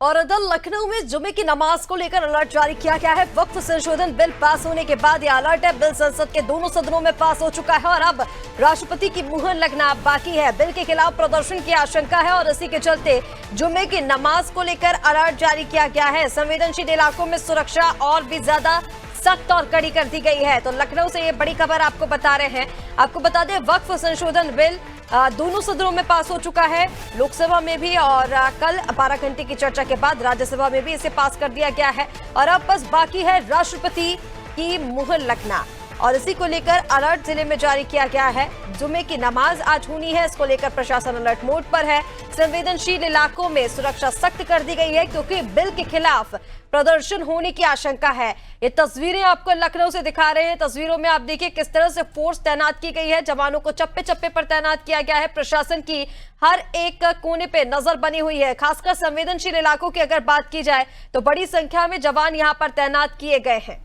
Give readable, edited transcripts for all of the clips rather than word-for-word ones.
और इधर लखनऊ में जुमे की नमाज को लेकर अलर्ट जारी किया गया है। वक्फ संशोधन बिल पास होने के बाद यह अलर्ट है। बिल संसद के दोनों सदनों में पास हो चुका है और अब राष्ट्रपति की मुहर लगना बाकी है। बिल के खिलाफ प्रदर्शन की आशंका है और इसी के चलते जुमे की नमाज को लेकर अलर्ट जारी किया गया है। संवेदनशील इलाकों में सुरक्षा और भी ज्यादा सख्त और कड़ी कर दी गई है। तो लखनऊ से ये बड़ी खबर आपको बता रहे हैं। आपको बता दें, वक्फ संशोधन बिल दोनों सदनों में पास हो चुका है, लोकसभा में भी, और कल 12 घंटे की चर्चा के बाद राज्यसभा में भी इसे पास कर दिया गया है। और अब बस बाकी है राष्ट्रपति की मुहर लगना और इसी को लेकर अलर्ट जिले में जारी किया गया है। जुमे की नमाज आज होनी है, इसको लेकर प्रशासन अलर्ट मोड पर है। संवेदनशील इलाकों में सुरक्षा सख्त कर दी गई है क्योंकि बिल के खिलाफ प्रदर्शन होने की आशंका है। ये तस्वीरें आपको लखनऊ से दिखा रहे हैं। तस्वीरों में आप देखिए किस तरह से फोर्स तैनात की गई है। जवानों को चप्पे चप्पे पर तैनात किया गया है। प्रशासन की हर एक कोने पे नजर बनी हुई है। खासकर संवेदनशील इलाकों की अगर बात की जाए तो बड़ी संख्या में जवान यहां पर तैनात किए गए हैं।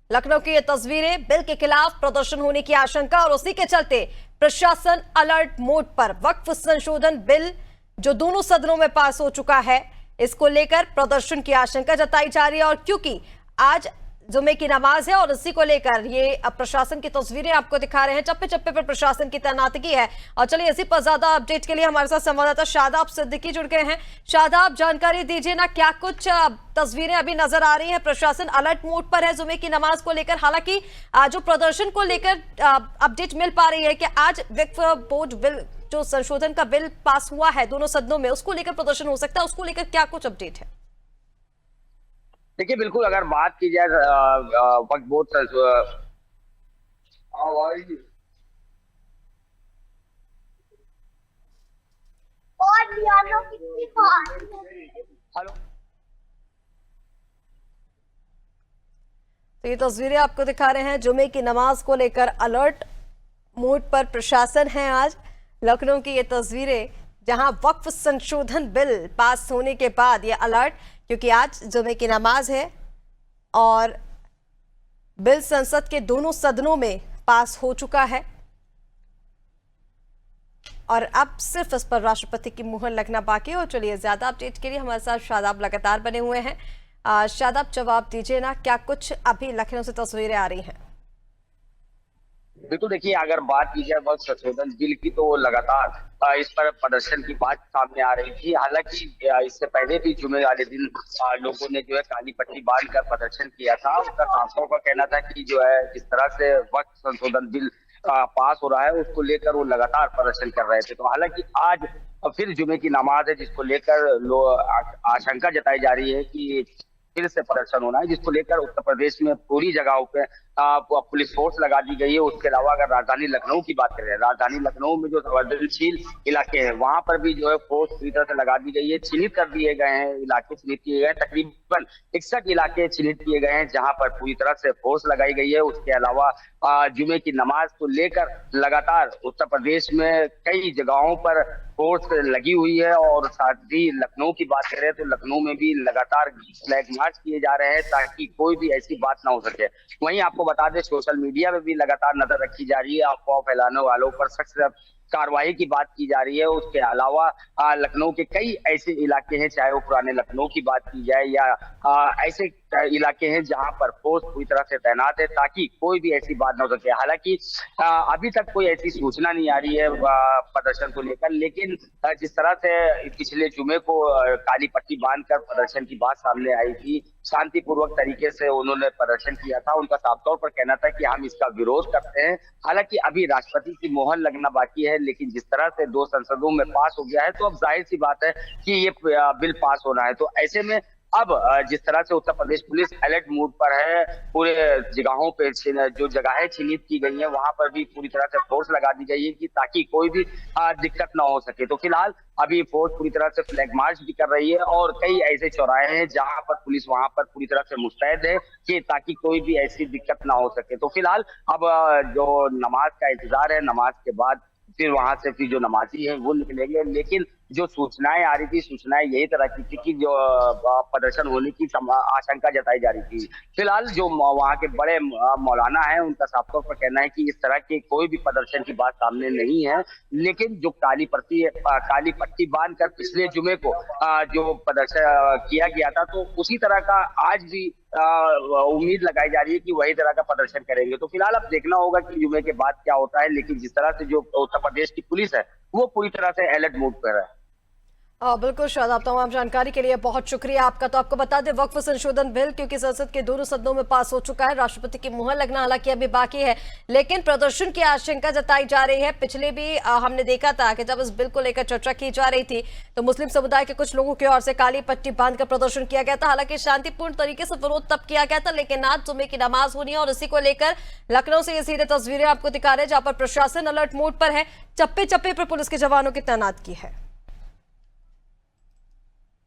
लखनऊ की ये तस्वीरें, बिल के खिलाफ प्रदर्शन होने की आशंका और उसी के चलते प्रशासन अलर्ट मोड पर। वक्फ संशोधन बिल जो दोनों सदनों में पास हो चुका है, इसको लेकर प्रदर्शन की आशंका जताई जा रही है। और क्योंकि आज जुमे की नमाज है और इसी को लेकर ये अब प्रशासन की तस्वीरें आपको दिखा रहे हैं। चप्पे चप्पे पर प्रशासन की तैनाती है। और चलिए इसी पर ज्यादा अपडेट के लिए हमारे साथ संवाददाता शादाब सिद्दीकी जुड़ गए हैं। शादाब, जानकारी दीजिए ना, क्या कुछ तस्वीरें अभी नजर आ रही हैं? प्रशासन अलर्ट मोड पर है जुमे की नमाज को लेकर। हालांकि जो प्रदर्शन को लेकर अपडेट मिल पा रही है कि आज वक्फ बोर्ड बिल जो संशोधन का बिल पास हुआ है दोनों सदनों में, उसको लेकर प्रदर्शन हो सकता है, उसको लेकर क्या कुछ अपडेट है? देखिए, बिल्कुल अगर बात की जाए वक्त बोर्ड हेलो, तो ये तस्वीरें आपको दिखा रहे हैं। जुमे की नमाज को लेकर अलर्ट मोड पर प्रशासन है आज। लखनऊ की ये तस्वीरें जहां वक्फ संशोधन बिल पास होने के बाद ये अलर्ट, क्योंकि आज जुमे की नमाज है और बिल संसद के दोनों सदनों में पास हो चुका है और अब सिर्फ इस पर राष्ट्रपति की मुहर लगना बाकी है। और चलिए ज्यादा अपडेट के लिए हमारे साथ शादाब लगातार बने हुए हैं। शादाब, जवाब दीजिए ना, क्या कुछ अभी लखनऊ से तस्वीरें आ रही हैं? बिल्कुल देखिए, अगर बात की जाए वक्त संशोधन बिल की तो लगातार इस पर प्रदर्शन की बात सामने आ रही थी। हालांकि इससे पहले भी जुमे वाले दिन लोगों ने जो है काली पट्टी बांधकर प्रदर्शन किया था। उसका सांसदों का कहना था कि जो है जिस तरह से वक्त संशोधन बिल पास हो रहा है उसको लेकर वो लगातार प्रदर्शन कर रहे थे। तो हालांकि आज फिर जुमे की नमाज है जिसको लेकर आशंका जताई जा रही है कि फिर से प्रदर्शन होना है, जिसको लेकर उत्तर प्रदेश में पूरी जगहों पे पुलिस फोर्स लगा दी गई है। उसके अलावा अगर राजधानी लखनऊ की बात करें, राजधानी लखनऊ में जो संवेदनशील इलाके हैं वहां पर भी जो है फोर्स पूरी तरह से लगा दी गई है। चिन्हित कर दिए गए हैं इलाके, चिन्हित किए गए हैं, तकरीबन 61 इलाके चिन्हित किए गए हैं जहां पर पूरी तरह से फोर्स लगाई गई है। उसके अलावा जुमे की नमाज को लेकर लगातार उत्तर प्रदेश में कई जगहों पर फोर्स लगी हुई है। और साथ ही लखनऊ की बात करें तो लखनऊ में भी लगातार फ्लैग मार्च किए जा रहे हैं ताकि कोई भी ऐसी बात ना हो सके। वहीं आपको बता दें, सोशल मीडिया में भी लगातार नजर रखी जा रही है। अफवाह फैलाने वालों पर सख्त कार्रवाई की बात की जा रही है। उसके अलावा लखनऊ के कई ऐसे इलाके हैं, चाहे वो पुराने लखनऊ की बात की जाए या ऐसे इलाके हैं जहां पर फोर्स पूरी तरह से तैनात है ताकि कोई भी ऐसी बात ना हो सके। हालांकि अभी तक कोई ऐसी सूचना नहीं आ रही है प्रदर्शन को लेकर, लेकिन जिस तरह से पिछले जुमे को काली पट्टी बांधकर प्रदर्शन की बात सामने आई थी, शांतिपूर्वक तरीके से उन्होंने प्रदर्शन किया था। उनका साफ तौर पर कहना था कि हम इसका विरोध करते हैं। हालांकि अभी राष्ट्रपति की मोहर लगना बाकी है, लेकिन जिस तरह से दो संसदों में पास हो गया है तो अब जाहिर सी बात है कि ये बिल पास होना है। तो ऐसे में अब जिस तरह से Uttar Pradesh police alert mode पर है, पूरे जगहों पे जो जगहें चिन्हित की गई हैं वहां पर भी पूरी तरह से फोर्स लगा दी गई है कि ताकि कोई भी दिक्कत ना हो सके। तो फिलहाल अभी फोर्स पूरी तरह से फ्लैग मार्च भी कर रही है और कई ऐसे चौराहे हैं जहां पर पुलिस वहां पर पूरी तरह से मुस्तैद है कि ताकि कोई भी ऐसी दिक्कत ना हो सके। तो फिलहाल अब जो नमाज का इंतजार है, नमाज के बाद फिर वहां से फिर जो नमाजी है वो निकलेंगे, लेकिन जो सूचनाएं आ रही थी, सूचनाएं यही तरह की थी कि जो प्रदर्शन होने की आशंका जताई जा रही थी। फिलहाल जो वहाँ के बड़े मौलाना हैं, उनका साफ तौर पर कहना है कि इस तरह के कोई भी प्रदर्शन की बात सामने नहीं है, लेकिन जो काली पट्टी बांधकर पिछले जुमे को जो प्रदर्शन किया गया था, तो उसी तरह का आज भी उम्मीद लगाई जा रही है कि वही तरह का प्रदर्शन करेंगे। तो फिलहाल अब देखना होगा कि जुमे के बाद क्या होता है, लेकिन जिस तरह से जो उत्तर प्रदेश की पुलिस है वो पूरी तरह से अलर्ट मोड पर है। बिल्कुल शादाब, तमाम जानकारी के लिए बहुत शुक्रिया आपका। तो आपको बता दें, वक्फ संशोधन बिल क्योंकि संसद के दोनों सदनों में पास हो चुका है, राष्ट्रपति की मुहर लगना हालांकि अभी बाकी है, लेकिन प्रदर्शन की आशंका जताई जा रही है। पिछले भी हमने देखा था कि जब इस बिल को लेकर चर्चा की जा रही थी तो मुस्लिम समुदाय के कुछ लोगों की ओर से काली पट्टी बांधकर प्रदर्शन किया गया था। हालांकि शांतिपूर्ण तरीके से विरोध तब किया गया था, लेकिन आज जुमे की नमाज होनी है और इसी को लेकर लखनऊ से ये सीधे तस्वीरें आपको दिखा रहे हैं, जहां पर प्रशासन अलर्ट मोड पर है, चप्पे चप्पे पर पुलिस के जवानों की तैनात की है।